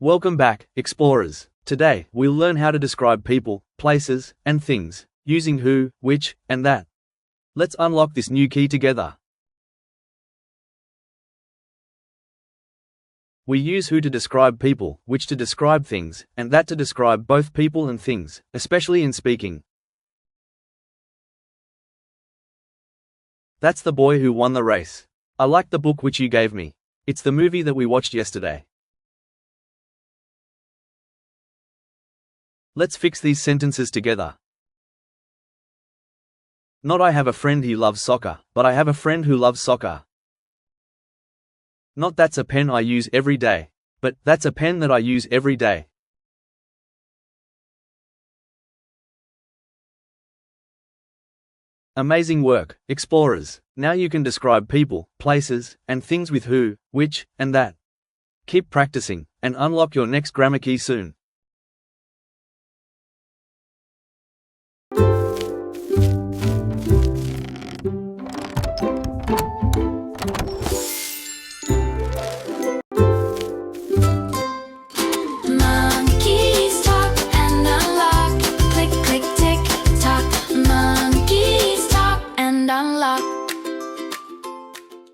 Welcome back, explorers. Today, we'll learn how to describe people, places, and things, using who, which, and that. Let's unlock this new key together. We use who to describe people, which to describe things, and that to describe both people and things, especially in speaking. That's the boy who won the race. I like the book which you gave me. It's the movie that we watched yesterday. Let's fix these sentences together. Not I have a friend he loves soccer, but I have a friend who loves soccer. Not that's a pen I use every day, but that's a pen that I use every day. Amazing work, explorers. Now you can describe people, places, and things with who, which, and that. Keep practicing, and unlock your next grammar key soon.